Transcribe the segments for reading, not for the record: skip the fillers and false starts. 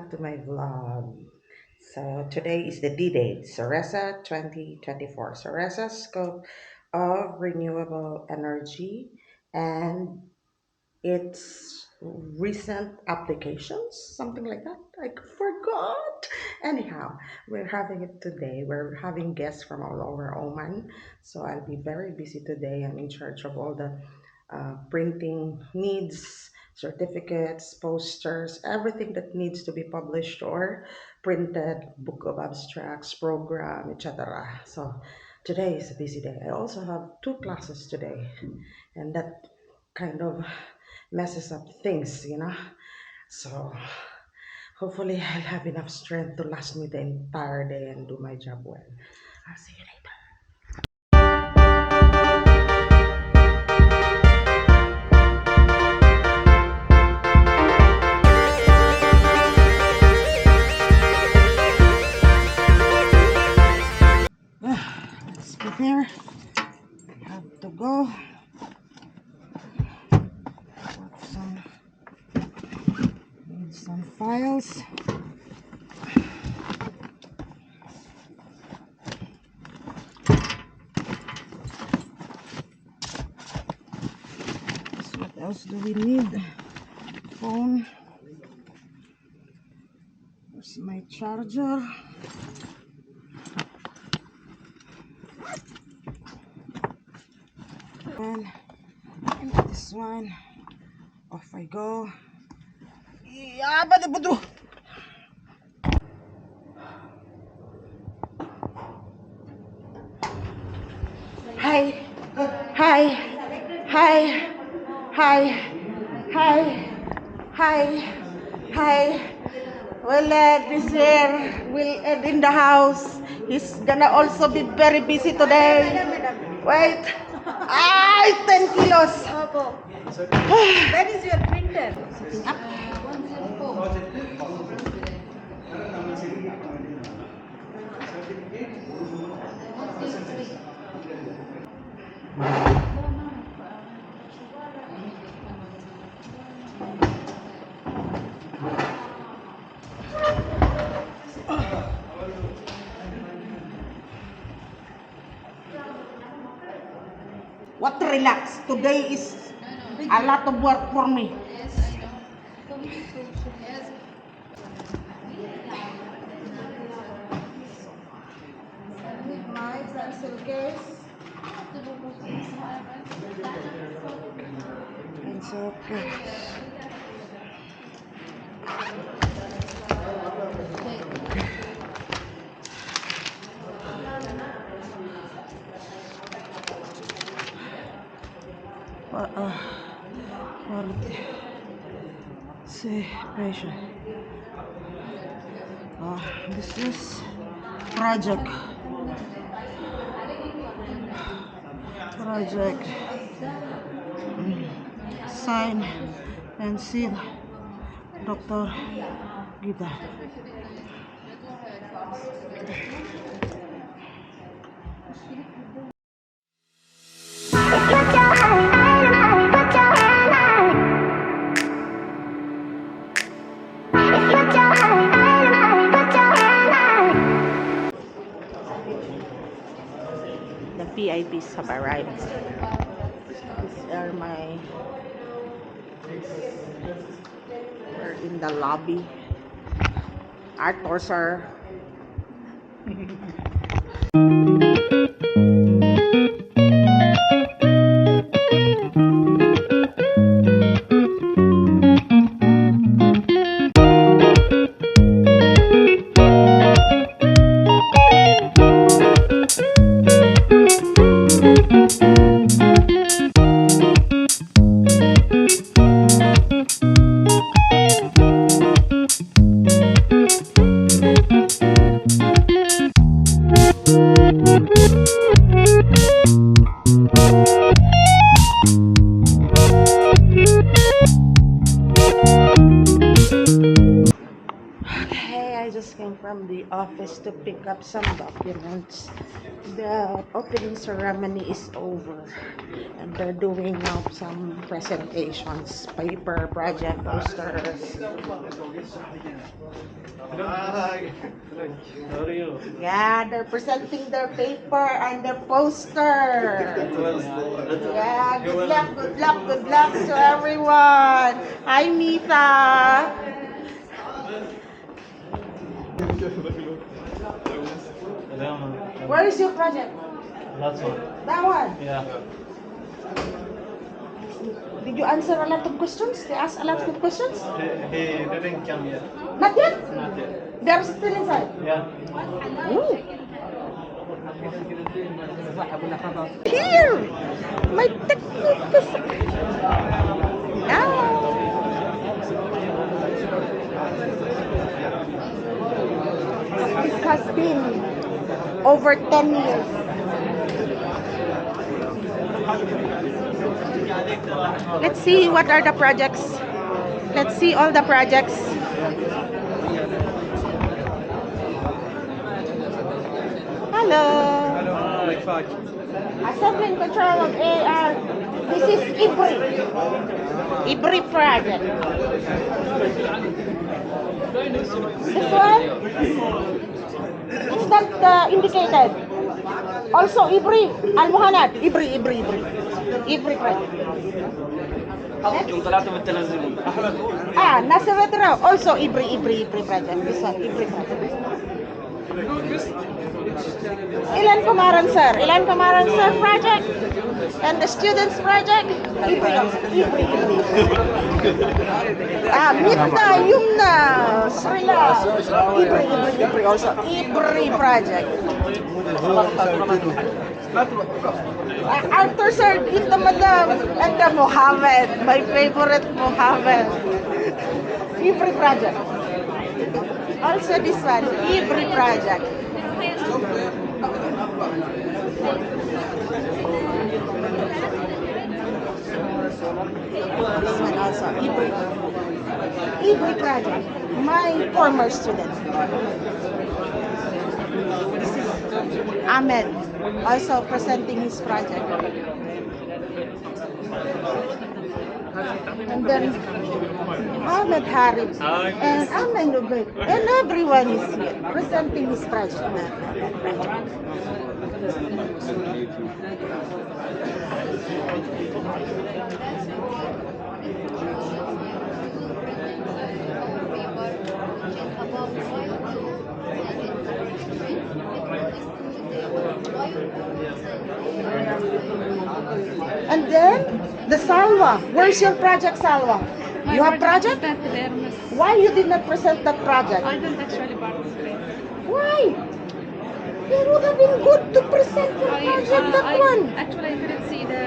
back to my vlog. So today is the D-Date, Soresa 2024. Soresa scope of renewable energy and its recent applications, something like that. I forgot. Anyhow, we're having it today. We're having guests from all over Oman. So I'll be very busy today. I'm in charge of all the printing needs, certificates, posters, everything that needs to be published or printed, book of abstracts, program, etc. So today is a busy day. I also have two classes today, and that kind of messes up things. So hopefully I'll have enough strength to last me the entire day and do my job well. I'll see you later. Let's prepare. Have to go. Some, need some files. What else do we need? Phone. There's my charger. And this one. Off I go. Yeah, but Hi. Hi. Hi. Hi. Hi. Hi. Hi. Well, this year will end in the house. He's gonna also be very busy today. Wait. Ay, 10 kilos. Opo. That is your printer. Setting up. What to relax? Today is a lot of work for me. My pencil case. Pencil case. Quality. See, patient. This is project. Sign and seal. Dr. Gita. The VIPs have arrived. These are we're in the lobby. Arthur, sir. to pick up some documents. The opening ceremony is over, and they're doing now some presentations, paper, project, posters. Yeah, they're presenting their paper and their poster. Yeah, good luck, good luck, good luck to everyone. Hi, Nita. Where is your project? That's one. That one. Yeah. Did you answer a lot of questions? They asked a lot of questions? He didn't come yet. Not yet? Not yet. They're still inside. Yeah. Ooh. Here! My technique is... Ah. This has been over 10 years. Let's see what are the projects. Let's see all the projects. Hello. Assembling control of AR. This is IBRI. IBRI project. This one? Instant indicated. Also IBRI. Al-Muhannad. IBRI project. يوم طلعتوا بالتنزل احمد Nasa Vetro. Also IBRI project. This one, IBRI project. Ilan Kumaran sir? Ilan Kumaran sir project? And the students project? IBRI also. IBRI. Mitna, Yumna, Srila. IBRI also. IBRI project. Arthur sir, give the madam. And the Mohammed, my favorite Mohammed. IBRI project. Also this one, IBRI project. This one also, IBRI project. My former student. This is Ahmed, also presenting his project. And then Ahmed Harib and Ahmed Nubek and everyone is here presenting his project. And then the Salwa. Where's your project, Salwa? You have project? Why you did not present that project? I don't actually participate. Why? It would have been good to present your project, that one. Actually, I didn't see the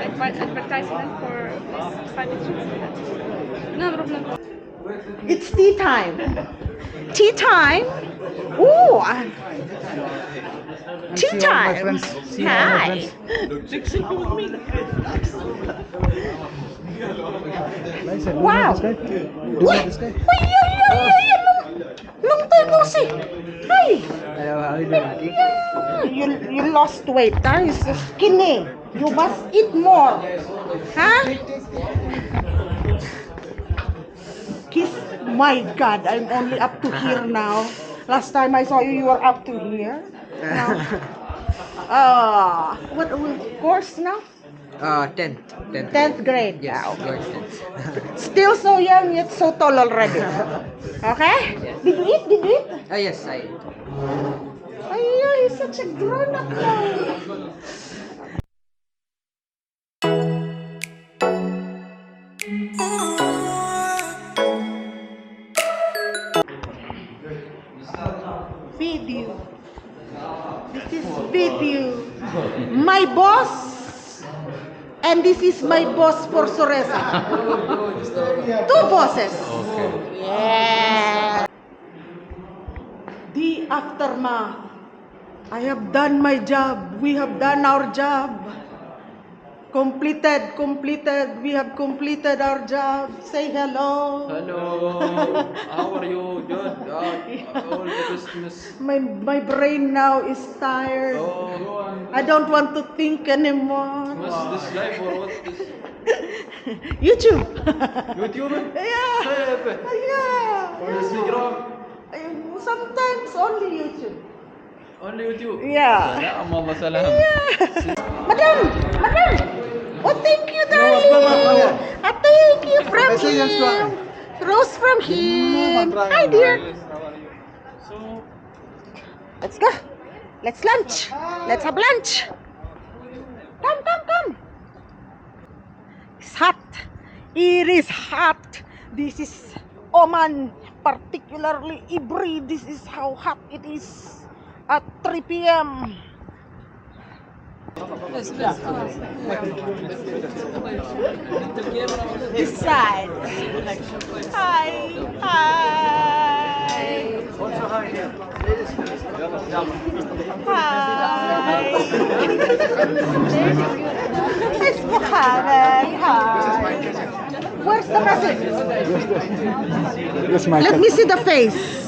advertisement for this private school. No problem. It's tea time. Tea time? Ooh. Tea time. Hi. Wow. Uy! Uy! Long time no see. Hi. Yeah. You lost weight, huh? You're so skinny. You must eat more. Huh? Kiss. My God, I'm only up to here now. Last time I saw you, you were up to here. Now, what course now? 10th. 10th grade. Yes, Okay. grade 10th. Still so young, yet so tall already. Okay? Did you eat? Did you eat? Yes, I. Ay, he's such a grown-up now. Video. This is video. My boss. And this is my boss for Soresa. Two bosses. Okay. Yeah. The aftermath. I have done my job. We have done our job. Completed. We have completed our job. Say hello. Hello, how are you? Good. All the Christmas. My brain now is tired. Oh, I don't want to think anymore. what's this live or what is YouTube. YouTube? Yeah. Yeah. Instagram? Sometimes only YouTube. Only YouTube? Yeah. Salam, Allah salam. Madam. Oh, thank you, darling. Thank you from him. Rose from him. Hi, dear. So, Let's go. Let's lunch. Let's have lunch. Come. It's hot. It is hot. This is Oman, particularly Ibri. This is how hot it is at 3 p.m. This side. Hi. Hi. It's Mohammed. Hi. Where's the message? Yes, my Let me see the face.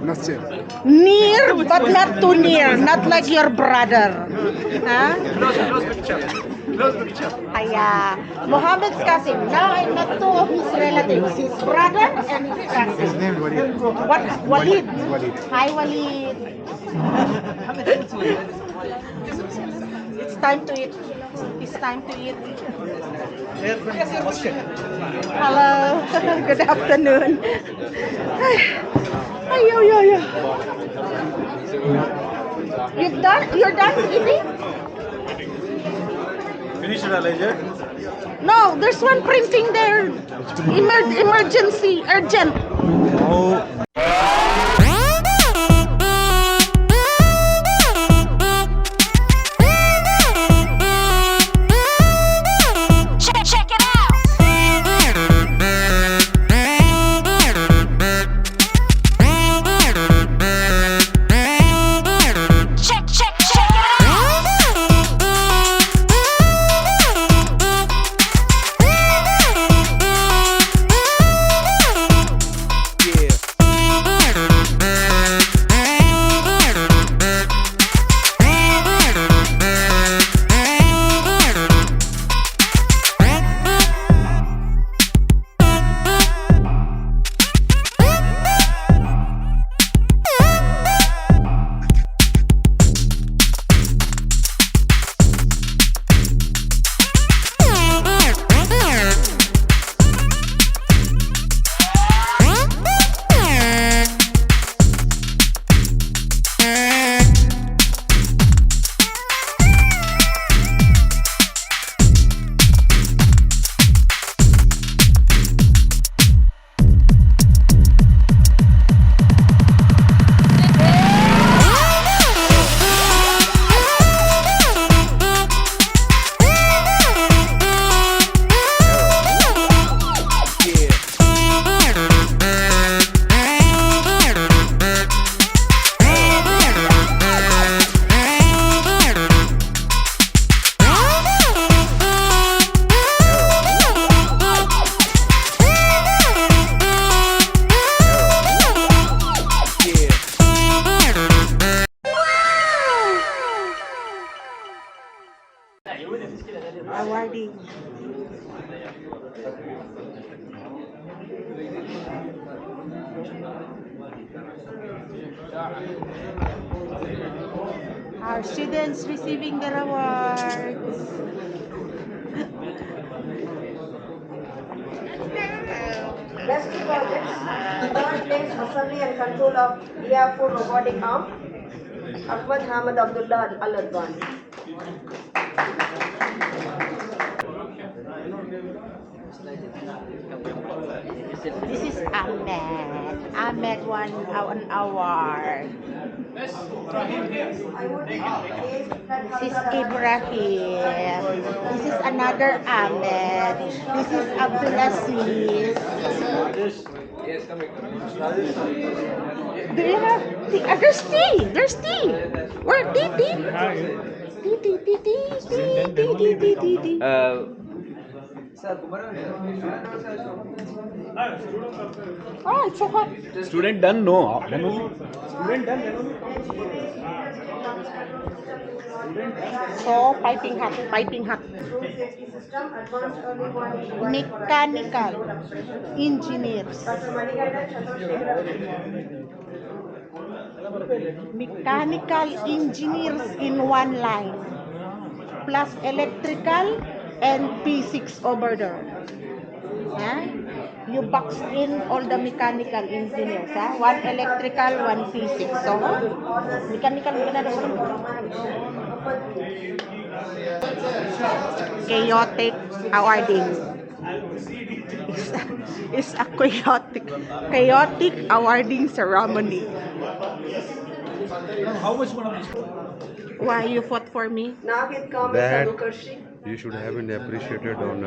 Not yet. Near, but not too near. Not like your brother. Huh? Close picture. Hiya. Mohammed's cousin. Now I met two of his relatives. His brother and his cousin. His name is Walid. What? Walid. Walid. Hi, Walid. It's time to eat. It's time to eat. Hello. Good afternoon. Ay, yo. You're done eating? Finish it, Elijah. No, there's one printing there. Emergency, urgent. Check it out. Check Awarding. Our students receiving their awards. Best projects. Third place, assembly and control of ER4 robotic arm. Ahmad Hamad Abdullah Al Adwan. This is Ahmed. Ahmed won an award. This is Ibrahim. This is another Ahmed. This is Abdulaziz. Do you have tea? There's tea. There's tea. Where tea? Oh, it's so hot. Student done? No. Then only. Student done? Then only. So, piping hot, piping hot. Road safety system, advanced early warning device for Mechanical road obstruction. engineers. Dr. Manikandan Chandrasekhar. Mechanical engineers in one line. Plus electrical and P6 over there. Huh? You box in all the mechanical engineers. Huh? One electrical, one P6. So, mechanical chaotic awarding. It's a chaotic awarding ceremony. How much one of these? Why you fought for me? Nagit Kami That Sadukarshi. you should have been appreciated on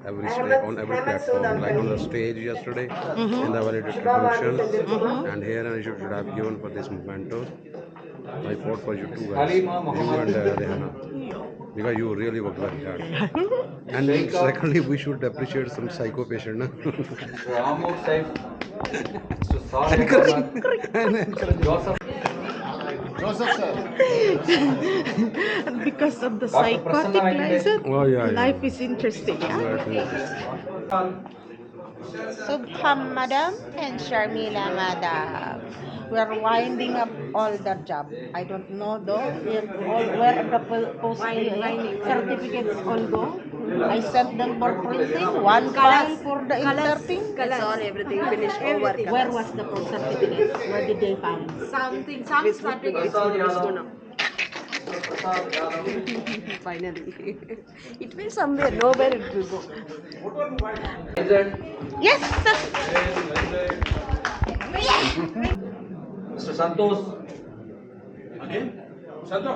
every Ahmed- on every Ahmed platform, Sudan like on the Khalil. stage yesterday Mm-hmm. in the valedictorian Shubha function, Bharti and here you should have given for this memento. I fought for you two guys, you and Rehana, because you really worked very hard. And secondly, we should appreciate some psycho patient. Na? Ramur Saif. Joseph sir. Because of the Dr. psychotic Prasanna license, Oh yeah, life yeah. is interesting. Yeah? That's interesting. Subham Madam and Sharmila Madam. We're winding up all the job. I don't know though if all where the post certificates all go. I sent them for printing. One file for the inserting. That's all, everything finished over. Where was the post certificate? Where did they find? Something, some certificates gonna. Finally. It will somewhere, nowhere it will go. Yes, sir. Mr. Santosh. Again? Santo.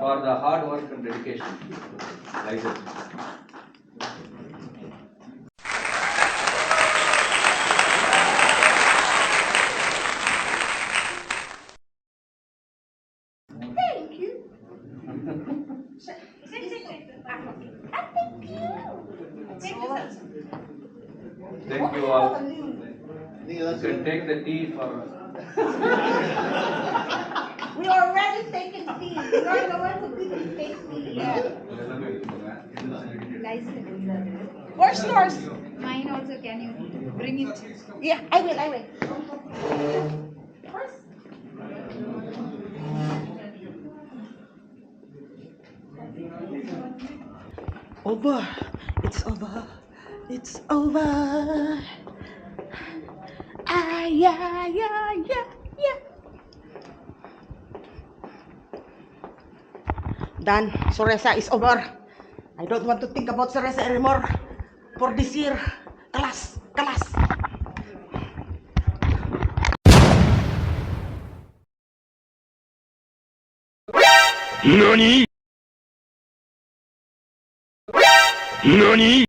For the hard work and dedication. License. Thank you all. You can take the tea for. We already taken tea. You are the one who didn't take tea yet. Where's yours? Mine also, can you bring it? Yeah, I will. Over. It's over. It's over. Ah, yeah. Done. Soresa is over. I don't want to think about Soresa anymore for this year. Class. NANI?